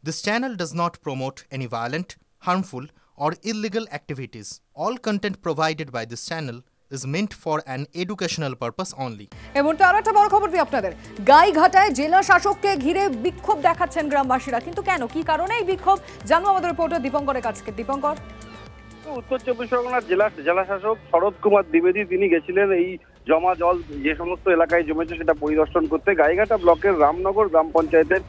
This channel does not promote any violent, harmful, or illegal activities. All content provided by this channel is meant for an educational purpose only. এই মুহূর্তে আরো একটা বড় খবর দিই আপনাদের। গাইঘাটায় জেলা শাসককে ঘিরে বিক্ষোভ দেখাচ্ছেন গ্রামবাসীরা, কিন্তু কেন, কি কারণে এই বিক্ষোভ জানবো আমাদের রিপোর্টার দীপঙ্করের কাছ থেকে। দীপঙ্কর, উত্তর চব্বিশ পরগনার জেলা শাসক শরৎ কুমার দ্বিবেদী তিনি গেছিলেন এই জমা জল যে সমস্ত এলাকায় জমেছে সেটা পরিদর্শন করতে। গাইঘাটা ব্লকের রামনগর গ্রাম পঞ্চায়েতের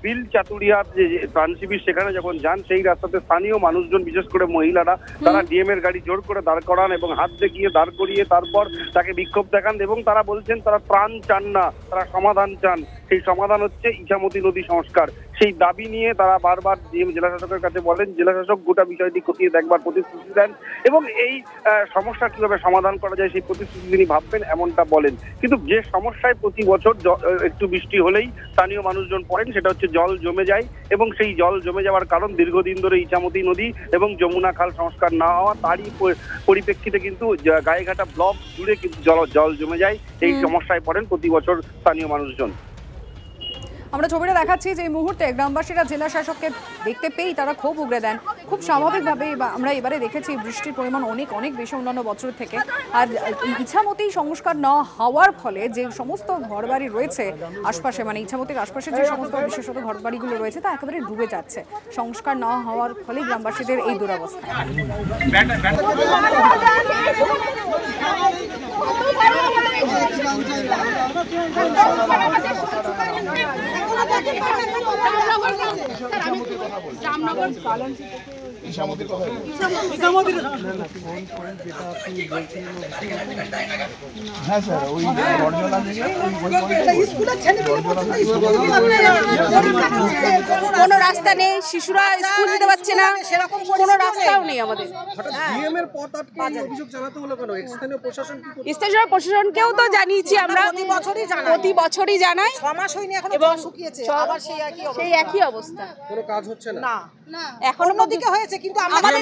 বিল চাতুরিয়ার যে ত্রাণ শিবির সেখানে যখন যান, সেই রাস্তাতে স্থানীয় মানুষজন বিশেষ করে মহিলারা তারা ডিএম এর গাড়ি জোর করে দাঁড় করান এবং হাত দেখিয়ে দাঁড় করিয়ে তারপর তাকে বিক্ষোভ দেখান এবং তারা বলছেন তারা ত্রাণ চান না, তারা সমাধান চান। সেই সমাধান হচ্ছে ইছামতি নদী সংস্কার। সেই দাবি নিয়ে তারা বারবার জেলা শাসকের কাছে বলেন। জেলা শাসক গোটা বিষয়টি খতিয়ে দেখবার প্রতিশ্রুতি দেন এবং এই সমস্যা কিভাবে সমাধান করা যায় সেই প্রতিশ্রুতি তিনি ভাববেন এমনটা বলেন। কিন্তু যে সমস্যায় প্রতি বছর একটু বৃষ্টি হলেই স্থানীয় মানুষজন পড়েন সেটা হচ্ছে জল জমে যায় এবং সেই জল জমে যাওয়ার কারণ দীর্ঘদিন ধরে ইছামতি নদী এবং যমুনা খাল সংস্কার না হওয়া, তারই পরিপ্রেক্ষিতে কিন্তু গাইঘাটা ব্লক জুড়ে কিন্তু জল জমে যায়। এই সমস্যায় পড়েন প্রতি বছর স্থানীয় মানুষজন। আমরা ছবিটা দেখাচ্ছি যে এই মুহূর্তে গ্রামবাসীরা জেলা শাসককে দেখতে পেয়েই তারা ক্ষোভ উগড়ে দেন। খুব স্বাভাবিকভাবে আমরা এবারে দেখেছি বৃষ্টির পরিমাণ অনেক অনেক বেশি অন্যান্য বছর থেকে। আর ইছামতি সংস্কার না হওয়ার ফলে যে সমস্ত ঘরবাড়ি রয়েছে আশপাশে, মানে ইছামতির আশপাশে যে সমস্ত বিশেষত ঘরবাড়িগুলো রয়েছে তা একেবারে ডুবে যাচ্ছে। সংস্কার না হওয়ার ফলে গ্রামবাসীদের এই দুরবস্থা। হ্যাঁ স্যার, ওই কোনো রাস্তা নেই, শিশুরা স্কুল যেতে পারছে না, সেরকম কোনো রাস্তাও নেই আমাদের। স্টেশনের প্রশাসনকেও তো জানিয়েছি আমরা, প্রতি বছরই জানাই, 6 মাস হয়নি এখন, এবং সেই একই অবস্থা, কোনো কাজ হচ্ছে না। এখনো দিকে হয়েছে কিন্তু আমাদের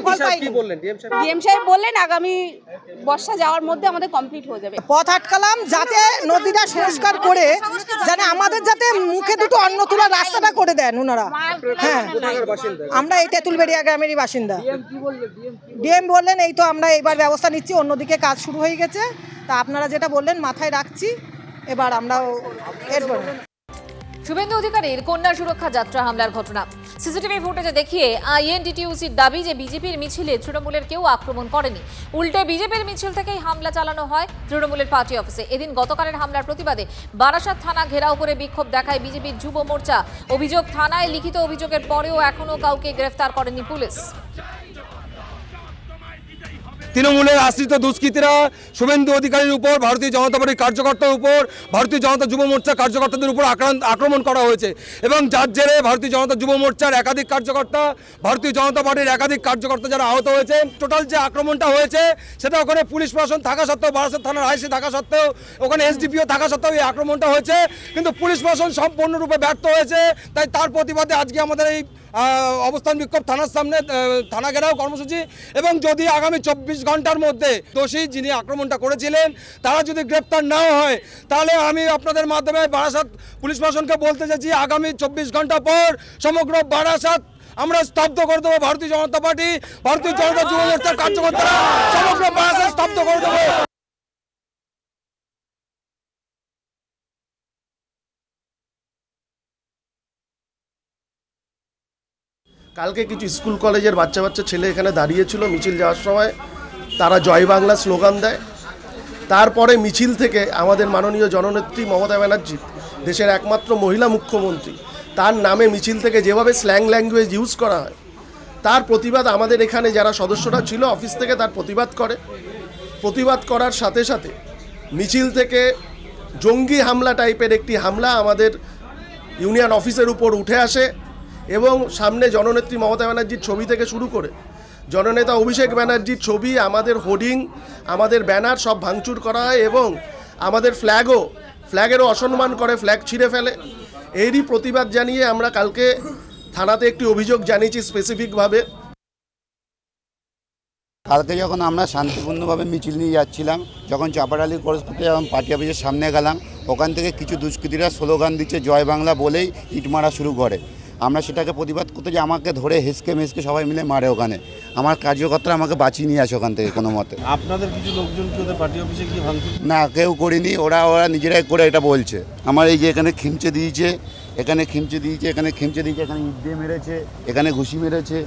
কি বললেন ডিএম সাহেব বললেন আগামী বর্ষা যাওয়ার মধ্যে আমাদের কমপ্লিট হয়ে যাবে। পথ আটকালাম যাতে নদীটা সংস্কার করে জানে আমাদের যাতে মুখে দুটো অন্ন তোলার রাস্তাটা করে দেন ওনারা। হ্যাঁ, আমরা এই তেঁতুলবেড়িয়া গ্রামেরই বাসিন্দা। ডিএম বললেন এই তো আমরা এবার ব্যবস্থা নিচ্ছি, অন্যদিকে কাজ শুরু হয়ে গেছে, তা আপনারা যেটা বললেন মাথায় রাখছি, এবার আমরাও এরপর। শুভেন্দু অধিকারীর কন্যা সুরক্ষা যাত্রা হামলার ঘটনা সিসিটিভি ফুটেজে দেখিয়ে আইএনটিটিউসির দাবি যে বিজেপির মিছিলে তৃণমূলের কেউ আক্রমণ করেনি, উল্টে বিজেপির মিছিল থেকেই হামলা চালানো হয় তৃণমূলের পার্টি অফিসে। এদিন গতকালের হামলার প্রতিবাদে বারাসাত থানা ঘেরাও করে বিক্ষোভ দেখায় বিজেপির যুব মোর্চা। অভিযোগ, থানায় লিখিত অভিযোগের পরেও এখনো কাউকে গ্রেফতার করেনি পুলিশ। তৃণমূলের আশ্রিত দুষ্কৃতীরা শুভেন্দু অধিকারীর উপর, ভারতীয় জনতা পার্টির কার্যকর্তার উপর, ভারতীয় জনতা যুব মোর্চার কার্যকর্তাদের উপর আক্রমণ করা হয়েছে এবং যার জেরে ভারতীয় জনতা যুব মোর্চার একাধিক কার্যকর্তা, ভারতীয় জনতা পার্টির একাধিক কার্যকর্তা যারা আহত হয়েছে। টোটাল যে আক্রমণটা হয়েছে সেটা ওখানে পুলিশ প্রশাসন থাকা সত্ত্বেও, বারাসাত থানার আইসি থাকা সত্ত্বেও, ওখানে এসডিপিও থাকা সত্ত্বেও এই আক্রমণটা হয়েছে, কিন্তু পুলিশ প্রশাসন সম্পূর্ণরূপে ব্যর্থ হয়েছে। তাই তার প্রতিবাদে আজকে আমাদের এই অবস্থান বিক্ষোভ থানার সামনে, থানা ঘেরাও কর্মসূচি। এবং যদি আগামী 24 ঘন্টার মধ্যে দোষী যিনি আক্রমণটা করেছিলেন তারা যদি গ্রেপ্তার না হয়, তাহলে আমি আপনাদের মাধ্যমে বারাসাত পুলিশ প্রশাসনকে বলতে চাইছি আগামী 24 ঘন্টা পর সমগ্র বারাসাত আমরা স্তব্ধ করে দেবো। ভারতীয় জনতা পার্টি, ভারতীয় জনতা যুব মোর্চার কার্যকর্তারা সমগ্র বারাসাত স্তব্ধ করে দেবো। কালকে কিছু স্কুল কলেজের বাচ্চা ছেলে এখানে দাঁড়িয়েছিল মিছিল যাওয়ার সময়, তারা জয় বাংলা স্লোগান দেয়। তারপরে মিছিল থেকে আমাদের মাননীয় জননেত্রী মমতা ব্যানার্জি, দেশের একমাত্র মহিলা মুখ্যমন্ত্রী, তার নামে মিছিল থেকে যেভাবে স্ল্যাং ল্যাঙ্গুয়েজ ইউজ করা হয় তার প্রতিবাদ আমাদের এখানে যারা সদস্যরা ছিল অফিস থেকে তার প্রতিবাদ করার সাথে সাথে মিছিল থেকে জঙ্গি হামলা টাইপের একটি হামলা আমাদের ইউনিয়ন অফিসের উপর উঠে আসে এবং সামনে জননেত্রী মমতা ব্যানার্জির ছবি থেকে শুরু করে জননেতা অভিষেক ব্যানার্জির ছবি, আমাদের হোর্ডিং, আমাদের ব্যানার সব ভাঙচুর করা হয় এবং আমাদের ফ্ল্যাগেরও অসম্মান করে, ফ্ল্যাগ ছিঁড়ে ফেলে। এরই প্রতিবাদ জানিয়ে আমরা কালকে থানাতে একটি অভিযোগ জানিয়েছি স্পেসিফিকভাবে। কালকে যখন আমরা শান্তিপূর্ণভাবে মিছিল নিয়ে যাচ্ছিলাম, যখন চাপাডালি করতে যখন পার্টি অফিসের সামনে গেলাম, ওখান থেকে কিছু দুষ্কৃতীরা স্লোগান দিচ্ছে জয় বাংলা বলেই ইট মারা শুরু করে। আমরা সেটাকে প্রতিবাদ করতে যে আমাকে ধরে হেসকে মেসকে সবাই মিলে মারে ওখানে। আমার কার্যকর্তারা আমাকে বাঁচিয়ে নিয়ে আসে ওখান থেকে কোনো মতে। আপনাদের কিছু লোকজন কি ওদের পার্টি অফিসে গিয়ে ভাঙচুর? না, কেউ করিনি, ওরা নিজেরাই করে এটা বলছে। আমার এই যে এখানে খিমচে দিয়েছে, এখানে খিমচে দিয়েছে, এখানে খিমচে দিয়েছে, এখানে ইট দিয়ে মেরেছে, এখানে ঘুষি মেরেছে।